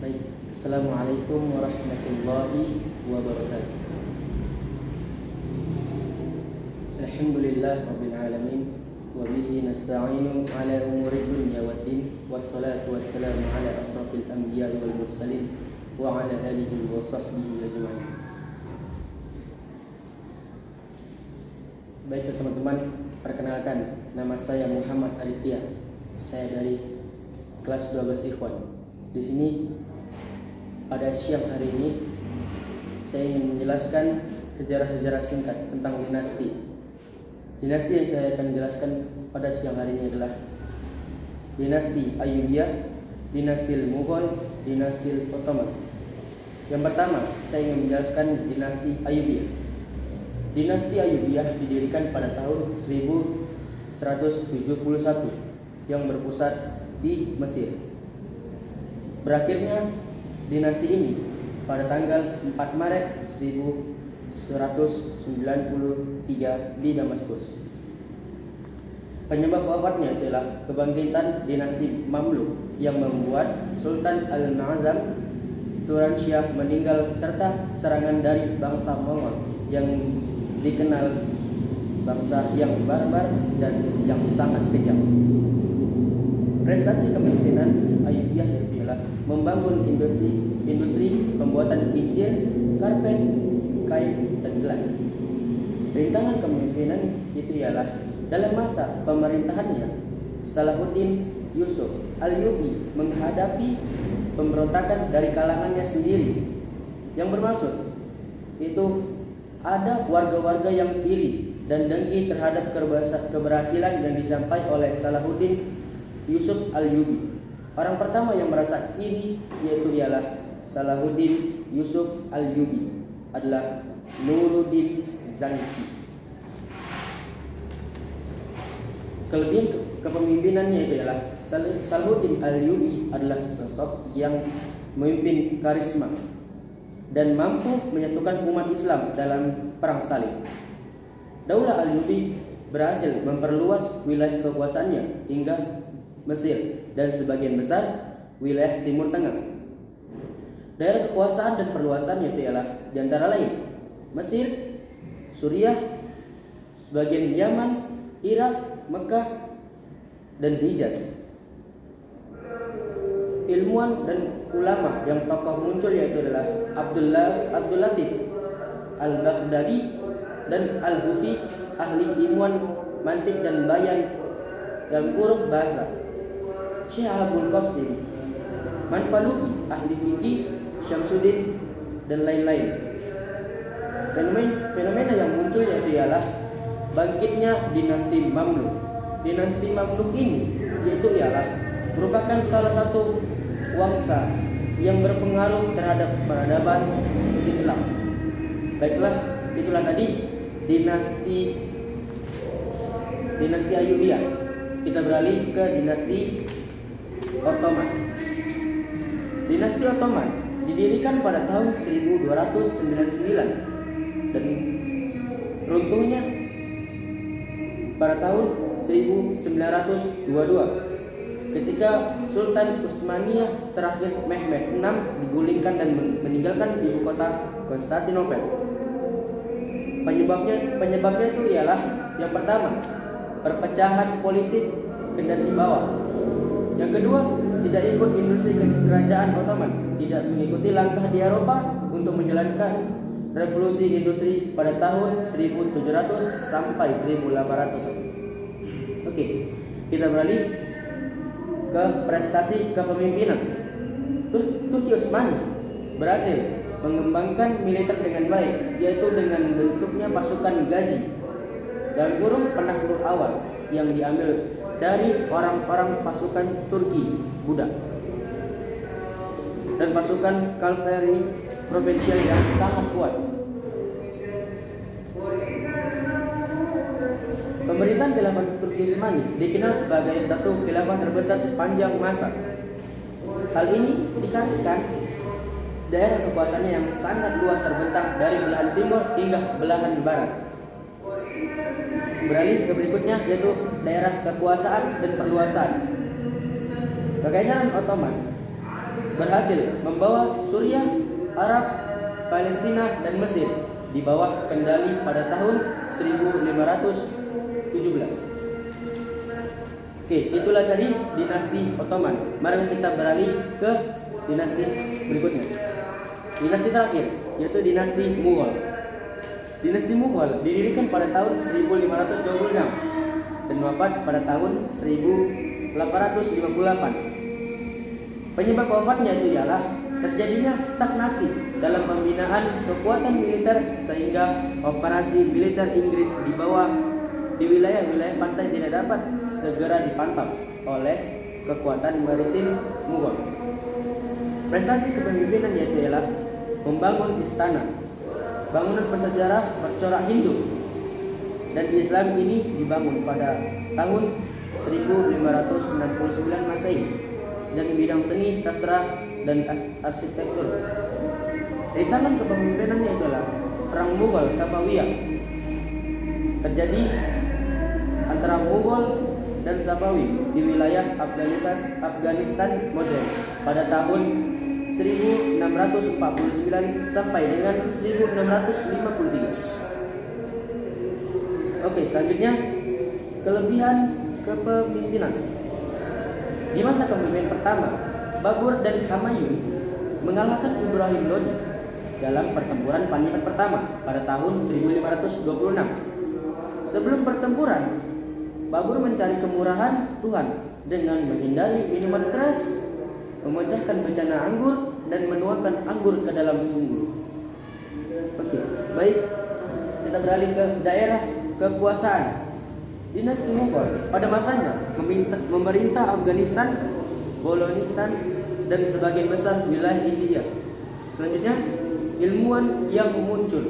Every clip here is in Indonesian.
Baik, Assalamualaikum warahmatullahi wabarakatuh. Alhamdulillah Rabbil Alamin, wa bihi nasta'inu ala umuri dunya waddin, wassalatu wassalamu ala asrafil anbiya wal mursalin wa ala alihi wa sahbihi ajma'in. Baiklah teman-teman, perkenalkan, nama saya Muhammad Arifia. Saya dari kelas 12 Ikhwan. Di sini pada siang hari ini saya ingin menjelaskan sejarah-sejarah singkat tentang dinasti. Dinasti yang saya akan jelaskan pada siang hari ini adalah dinasti Ayyubiyah, dinasti Mughal, dinasti Ottoman. Yang pertama, saya ingin menjelaskan dinasti Ayyubiyah. Dinasti Ayyubiyah didirikan pada tahun 1171 yang berpusat di Mesir. Berakhirnya dinasti ini pada tanggal 4 Maret 1193 di Damaskus. Penyebab wafatnya adalah kebangkitan dinasti Mamluk yang membuat Sultan Al-Mu'azzam Turansyah meninggal serta serangan dari bangsa Mongol yang dikenal bangsa yang barbar dan yang sangat kejam. Prestasi kepemimpinan Ayyubiyah yaitu ialah membangun industri pembuatan kincir, karpet, kain, dan gelas. Rintangan kepemimpinan itu ialah dalam masa pemerintahannya Salahuddin Yusuf Ayyubi menghadapi pemberontakan dari kalangannya sendiri, yang bermaksud itu ada warga-warga yang iri dan dengki terhadap keberhasilan yang dicapai oleh Salahuddin Yusuf Ayyubi. Orang pertama yang merasa iri yaitu ialah Salahuddin Yusuf Ayyubi adalah Nuruddin Zanki. Kelebihan kepemimpinannya itu ialah Salahuddin Ayyubi adalah sosok yang memimpin karisma dan mampu menyatukan umat Islam dalam perang salib. Daulah Ayyubi berhasil memperluas wilayah kekuasaannya hingga Mesir dan sebagian besar wilayah Timur Tengah. Daerah kekuasaan dan perluasannya itu ialah di antara lain Mesir, Suriah, sebagian Yaman, Irak, Mekah, dan Hijaz. Ilmuwan dan ulama yang tokoh muncul yaitu adalah Abdul Latif Al-Baghdadi dan Al-Hufi, ahli ilmuwan mantik dan bayan dalam kurung bahasa. Syekh Abdul Qasim Manfalubi, ahli fikih, Syamsuddin, dan lain-lain. Fenomena yang muncul yaitu ialah bangkitnya dinasti Mamluk. Dinasti Mamluk ini yaitu ialah merupakan salah satu wangsa yang berpengaruh terhadap peradaban Islam. Baiklah, itulah tadi dinasti Ayyubiyah. Kita beralih ke dinasti Ottoman. Dinasti Ottoman didirikan pada tahun 1299 dan runtuhnya pada tahun 1922 ketika Sultan Utsmaniyah terakhir Mehmed VI digulingkan dan meninggalkan ibu kota Konstantinopel. Penyebabnya itu ialah yang pertama, perpecahan politik dan di bawah. Yang kedua, tidak ikut industri kerajaan Ottoman, tidak mengikuti langkah di Eropa untuk menjalankan revolusi industri pada tahun 1700 sampai 1800. Oke, kita beralih ke prestasi kepemimpinan. Turki Utsmani berhasil mengembangkan militer dengan baik, yaitu dengan bentuknya pasukan Ghazi dan kurung penakluk awal yang diambil dari orang-orang pasukan Turki Budak dan pasukan kavaleri provinsial yang sangat kuat. Pemerintahan khilafah Turki Utsmani dikenal sebagai satu khilafah terbesar sepanjang masa. Hal ini dikarenakan daerah kekuasaannya yang sangat luas terbentang dari belahan timur hingga belahan barat. Beralih ke berikutnya yaitu daerah kekuasaan dan perluasan. Kekaisaran Ottoman berhasil membawa Suriah, Arab, Palestina, dan Mesir di bawah kendali pada tahun 1517. Oke, itulah tadi dinasti Ottoman. Marilah kita beralih ke dinasti berikutnya. Dinasti terakhir yaitu dinasti Mughal. Dinasti Mughal didirikan pada tahun 1526 dan wafat pada tahun 1858. Penyebab wafatnya itu ialah terjadinya stagnasi dalam pembinaan kekuatan militer sehingga operasi militer Inggris di wilayah-wilayah pantai tidak dapat segera dipantau oleh kekuatan maritim Mughal. Prestasi kepemimpinan yaitu ialah membangun istana, bangunan bersejarah bercorak Hindu, dan Islam ini dibangun pada tahun 1569 Masehi dan bidang seni, sastra, dan arsitektur. Rintangan kepemimpinannya adalah Perang Mughal Safawiyah. Terjadi antara Mughal dan Safawi di wilayah Afghanistan modern pada tahun 1649 sampai dengan 1653. Oke, selanjutnya kelebihan kepemimpinan. Di masa kepemimpinan pertama, Babur dan Humayun mengalahkan Ibrahim Lodi dalam pertempuran Panipat pertama pada tahun 1526. Sebelum pertempuran, Babur mencari kemurahan Tuhan dengan menghindari minuman keras, memecahkan bejana anggur, dan menuangkan anggur ke dalam sumur. Oke, baik. Kita beralih ke daerah kekuasaan. Dinasti Mughal pada masanya memerintah Afghanistan, Balonistan, dan sebagian besar wilayah India. Selanjutnya, ilmuwan yang muncul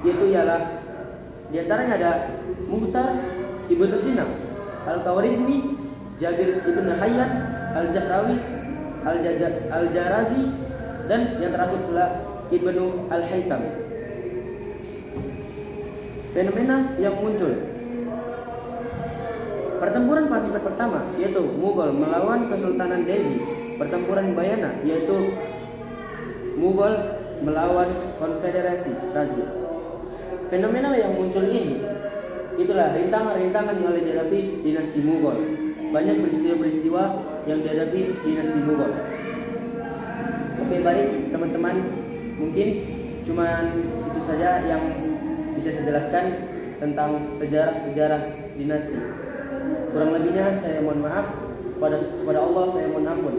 yaitu ialah di antaranya ada Muhtar Ibnu Sina, Al-Khawarizmi, Jabir Ibn Hayyan, Al-Jahrawi, Al-Jarazi, dan yang terakhir pula Ibnu Al-Haytham. Fenomena yang muncul. Pertempuran Panipat pertama yaitu Mughal melawan Kesultanan Delhi. Pertempuran Bayana yaitu Mughal melawan Konfederasi Rajput. Fenomena yang muncul ini itulah rintangan-rintangan yang dihadapi dinasti Mughal. Banyak peristiwa-peristiwa yang dihadapi dinasti Mughal. Oke, baik teman-teman, mungkin cuman itu saja yang bisa saya jelaskan tentang sejarah-sejarah dinasti. Kurang lebihnya saya mohon maaf, kepada Allah saya mohon ampun.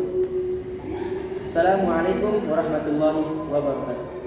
Assalamualaikum warahmatullahi wabarakatuh.